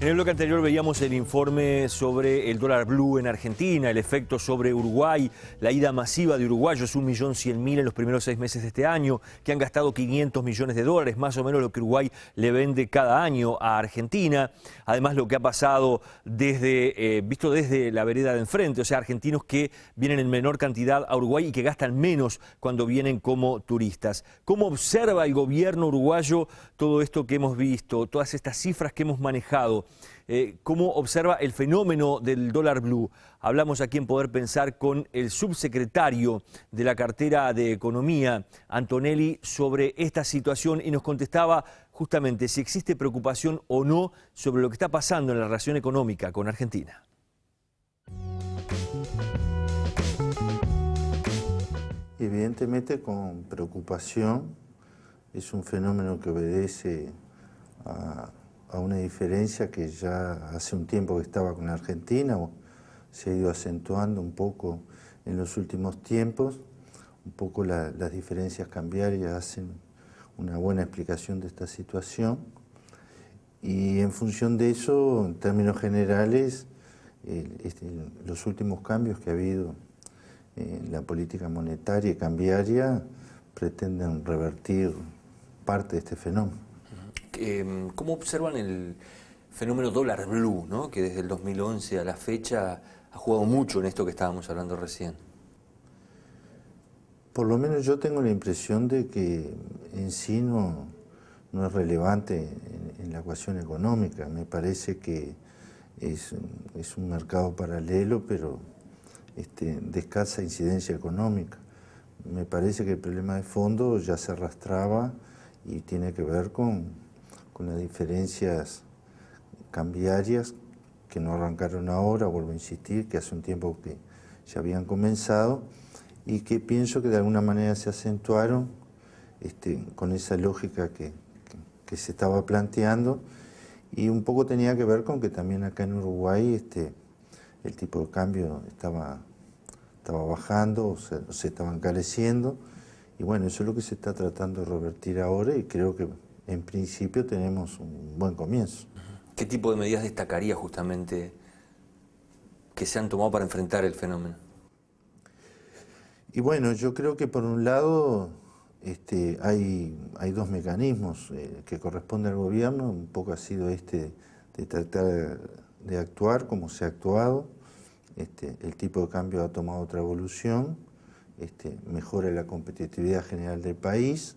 En el bloque anterior veíamos el informe sobre el dólar blue en Argentina, el efecto sobre Uruguay, la ida masiva de uruguayos, 1.100.000 en los primeros 6 meses de este año, que han gastado 500 millones de dólares, más o menos lo que Uruguay le vende cada año a Argentina. Además, lo que ha pasado visto desde la vereda de enfrente, o sea, argentinos que vienen en menor cantidad a Uruguay y que gastan menos cuando vienen como turistas. ¿Cómo observa el gobierno uruguayo todo esto que hemos visto, todas estas cifras que hemos manejado? ¿Cómo observa el fenómeno del dólar blue? Hablamos aquí en Poder Pensar con el subsecretario de la cartera de Economía, Antonelli, sobre esta situación y nos contestaba justamente si existe preocupación o no sobre lo que está pasando en la relación económica con Argentina. Evidentemente con preocupación. Es un fenómeno que obedece a una diferencia que ya hace un tiempo que estaba con Argentina, se ha ido acentuando un poco en los últimos tiempos. Un poco las diferencias cambiarias hacen una buena explicación de esta situación. Y en función de eso, en términos generales, los últimos cambios que ha habido en la política monetaria y cambiaria pretenden revertir parte de este fenómeno. ¿Cómo observan el fenómeno dólar blue, ¿no? Que desde el 2011 a la fecha ha jugado mucho en esto que estábamos hablando recién? Por lo menos yo tengo la impresión de que en sí no es relevante en la ecuación económica. Me parece que es un mercado paralelo, pero de escasa incidencia económica. Me parece que el problema de fondo ya se arrastraba y tiene que ver con las diferencias cambiarias que no arrancaron ahora, vuelvo a insistir, que hace un tiempo que ya habían comenzado y que pienso que de alguna manera se acentuaron con esa lógica que se estaba planteando, y un poco tenía que ver con que también acá en Uruguay el tipo de cambio estaba bajando, o se estaba encareciendo, y bueno, eso es lo que se está tratando de revertir ahora y creo que en principio tenemos un buen comienzo. ¿Qué tipo de medidas destacaría justamente que se han tomado para enfrentar el fenómeno? Y bueno, yo creo que por un lado hay dos mecanismos que corresponde al gobierno. Un poco ha sido de tratar de actuar como se ha actuado. El tipo de cambio ha tomado otra evolución, mejora la competitividad general del país.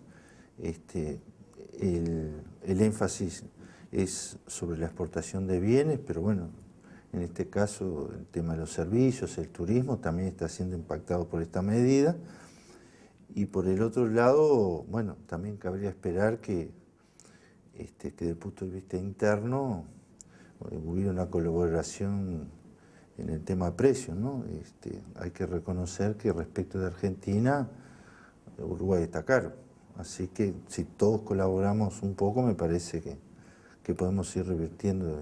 El énfasis es sobre la exportación de bienes, pero bueno, en este caso el tema de los servicios, el turismo también está siendo impactado por esta medida. Y por el otro lado, bueno, también cabría esperar que desde el punto de vista interno hubiera una colaboración en el tema precios, ¿no? Hay que reconocer que respecto de Argentina, Uruguay está caro. Así que si todos colaboramos un poco, me parece que podemos ir revirtiendo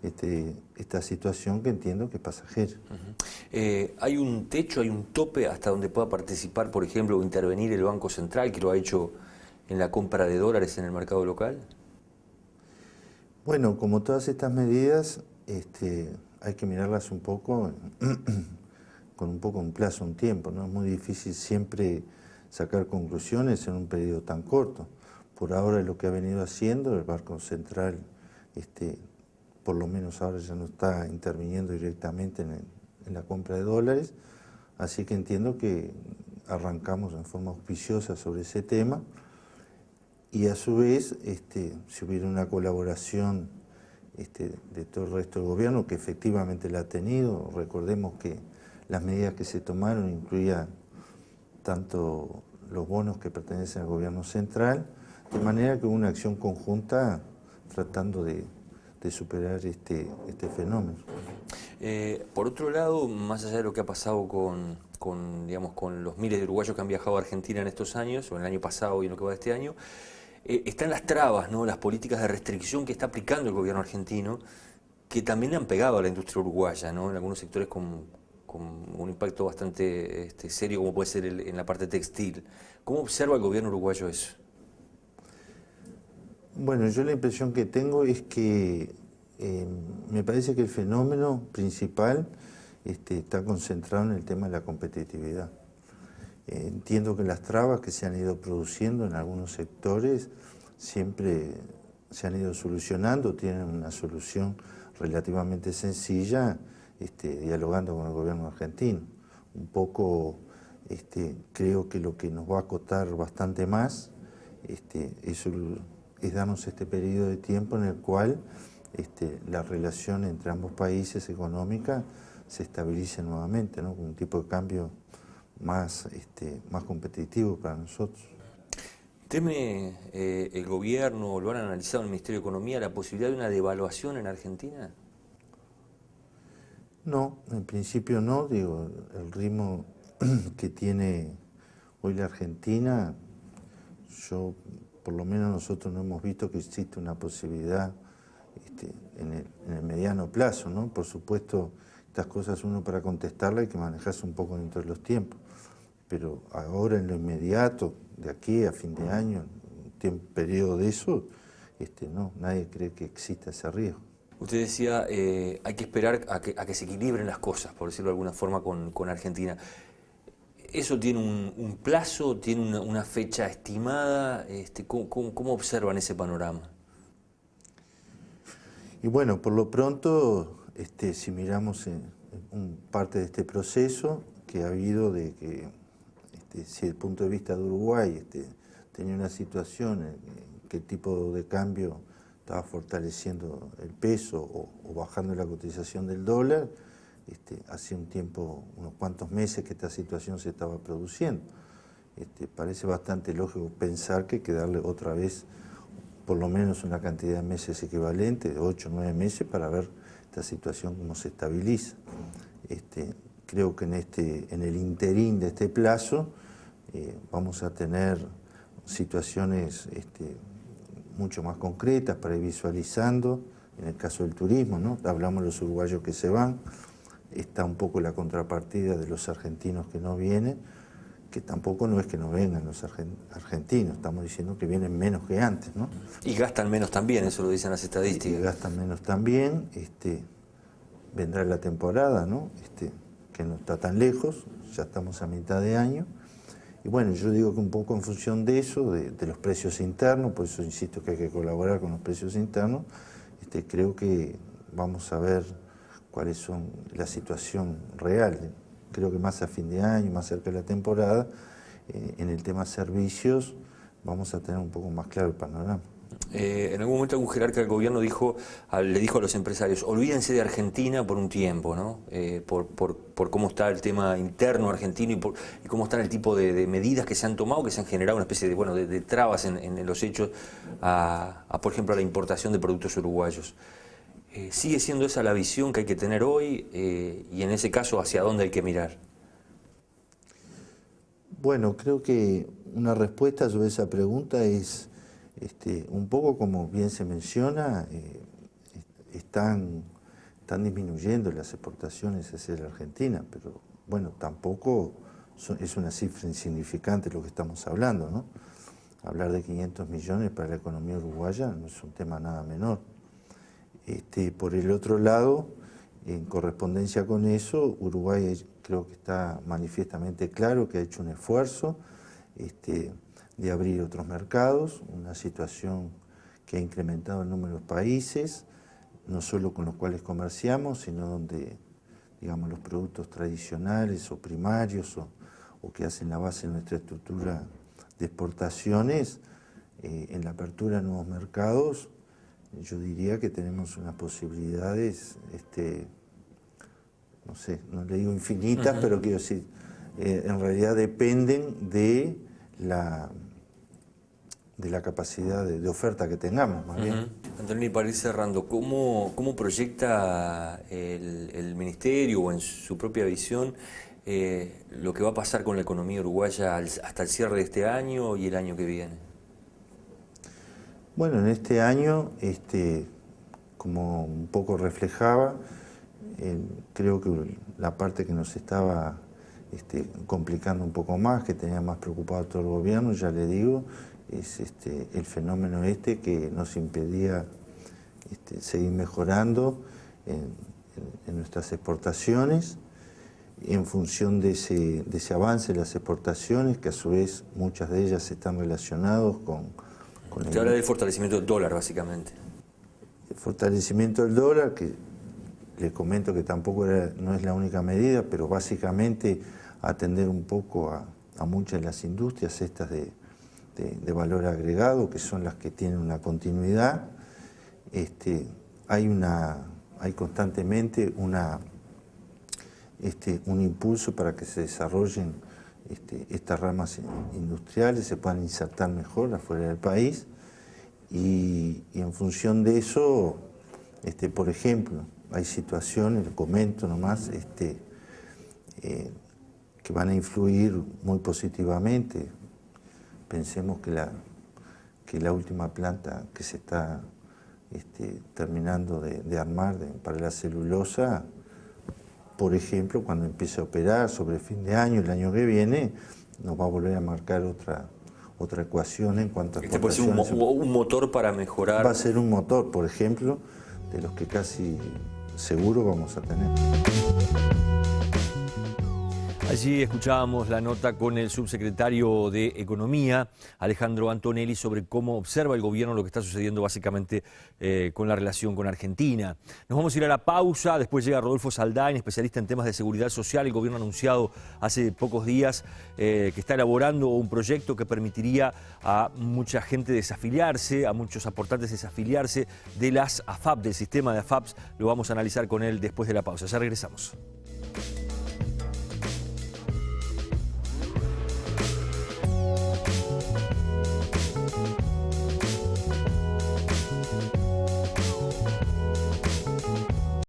esta situación que entiendo que es pasajera. ¿Hay un techo, hay un tope hasta donde pueda participar, por ejemplo, o intervenir el Banco Central, que lo ha hecho en la compra de dólares en el mercado local? Bueno, como todas estas medidas, hay que mirarlas un poco con un plazo, un tiempo, ¿no? Es muy difícil siempre sacar conclusiones en un periodo tan corto. Por ahora lo que ha venido haciendo el Banco Central, por lo menos ahora ya no está interviniendo directamente en la compra de dólares, así que entiendo que arrancamos en forma auspiciosa sobre ese tema y a su vez, si hubiera una colaboración de todo el resto del gobierno, que efectivamente la ha tenido. Recordemos que las medidas que se tomaron incluían tanto los bonos que pertenecen al gobierno central, de manera que hubo una acción conjunta tratando de superar este fenómeno. Por otro lado, más allá de lo que ha pasado con los miles de uruguayos que han viajado a Argentina en estos años, o en el año pasado y en lo que va de este año, están las trabas, ¿no? Las políticas de restricción que está aplicando el gobierno argentino, que también le han pegado a la industria uruguaya, ¿no? En algunos sectores con un impacto bastante serio como puede ser en la parte textil. ¿Cómo observa el gobierno uruguayo eso? Bueno, yo la impresión que tengo es que me parece que el fenómeno principal está concentrado en el tema de la competitividad. Entiendo que las trabas que se han ido produciendo en algunos sectores siempre se han ido solucionando, tienen una solución relativamente sencilla, dialogando con el gobierno argentino. Un poco creo que lo que nos va a costar bastante más es darnos este periodo de tiempo en el cual la relación entre ambos países económica se estabilice nuevamente, ¿no? Con un tipo de cambio más competitivo para nosotros. ¿Teme el gobierno, o lo han analizado en el Ministerio de Economía, la posibilidad de una devaluación en Argentina? No, en principio no, digo, el ritmo que tiene hoy la Argentina, por lo menos nosotros no hemos visto que existe una posibilidad en el mediano plazo, ¿no? Por supuesto, estas cosas uno para contestarla hay que manejarse un poco dentro de los tiempos, pero ahora en lo inmediato, de aquí a fin de año, un periodo de eso, no, nadie cree que exista ese riesgo. Usted decía, hay que esperar a que se equilibren las cosas, por decirlo de alguna forma, con Argentina. ¿Eso tiene un plazo, tiene una fecha estimada? ¿Cómo observan ese panorama? Y bueno, por lo pronto, si miramos parte de este proceso que ha habido de que, si desde el punto de vista de Uruguay tenía una situación en que el tipo de cambio estaba fortaleciendo el peso o bajando la cotización del dólar, hacía un tiempo, unos cuantos meses que esta situación se estaba produciendo. Parece bastante lógico pensar que hay que darle otra vez por lo menos una cantidad de meses equivalente, de 8 o 9 meses, para ver esta situación cómo se estabiliza. Creo que en el interín de este plazo vamos a tener situaciones mucho más concretas para ir visualizando. En el caso del turismo, ¿no? Hablamos de los uruguayos que se van, está un poco la contrapartida de los argentinos que no vienen, que tampoco no es que no vengan los argentinos, estamos diciendo que vienen menos que antes, ¿no? Y gastan menos también, eso lo dicen las estadísticas. Y gastan menos también, vendrá la temporada, ¿no? Que no está tan lejos, ya estamos a mitad de año. Y bueno, yo digo que un poco en función de eso, de los precios internos, por eso insisto que hay que colaborar con los precios internos, creo que vamos a ver cuáles son la situación real. Creo que más a fin de año, más cerca de la temporada, en el tema servicios, vamos a tener un poco más claro el panorama. En algún momento algún jerarca del gobierno le dijo a los empresarios, olvídense de Argentina por un tiempo, ¿no? Por cómo está el tema interno argentino y cómo están el tipo de medidas que se han tomado, que se han generado una especie de trabas en los hechos por ejemplo, a la importación de productos uruguayos. ¿Sigue siendo esa la visión que hay que tener hoy y en ese caso hacia dónde hay que mirar? Bueno, creo que una respuesta sobre esa pregunta es un poco como bien se menciona, están disminuyendo las exportaciones hacia la Argentina, pero bueno, tampoco es una cifra insignificante lo que estamos hablando, ¿no? Hablar de 500 millones para la economía uruguaya no es un tema nada menor. Por el otro lado, en correspondencia con eso, Uruguay creo que está manifiestamente claro que ha hecho un esfuerzo de abrir otros mercados, una situación que ha incrementado el número de países, no solo con los cuales comerciamos, sino donde, digamos, los productos tradicionales o primarios o que hacen la base de nuestra estructura de exportaciones, en la apertura de nuevos mercados, yo diría que tenemos unas posibilidades, no sé, no le digo infinitas, pero quiero decir, en realidad dependen de la capacidad de oferta que tengamos, más bien. Antonio, para ir cerrando, ¿cómo proyecta el Ministerio o en su propia visión lo que va a pasar con la economía uruguaya hasta el cierre de este año y el año que viene? Bueno, en este año, como un poco reflejaba, Creo que la parte que nos estaba complicando un poco más, que tenía más preocupado todo el gobierno, ya le digo, es el fenómeno que nos impedía seguir mejorando en nuestras exportaciones, en función de ese avance de las exportaciones, que a su vez muchas de ellas están relacionadas con Usted habla del fortalecimiento del dólar, básicamente. El fortalecimiento del dólar, que les comento que tampoco no es la única medida, pero básicamente atender un poco a muchas de las industrias estas de valor agregado, que son las que tienen una continuidad. Hay constantemente un impulso para que se desarrollen estas ramas industriales, se puedan insertar mejor afuera del país, y en función de eso, por ejemplo, hay situaciones, les comento nomás, que van a influir muy positivamente. Pensemos que la última planta que se está terminando de armar para la celulosa, por ejemplo, cuando empiece a operar sobre fin de año, el año que viene, nos va a volver a marcar otra ecuación en cuanto a exportaciones. Puede ser un motor para mejorar. Va a ser un motor, por ejemplo, de los que casi seguro vamos a tener. Allí escuchábamos la nota con el subsecretario de Economía, Alejandro Antonelli, sobre cómo observa el gobierno lo que está sucediendo básicamente con la relación con Argentina. Nos vamos a ir a la pausa, después llega Rodolfo Saldain, especialista en temas de seguridad social. El gobierno ha anunciado hace pocos días que está elaborando un proyecto que permitiría a mucha gente desafiliarse, a muchos aportantes desafiliarse de las AFAP, del sistema de AFAPs. Lo vamos a analizar con él después de la pausa. Ya regresamos.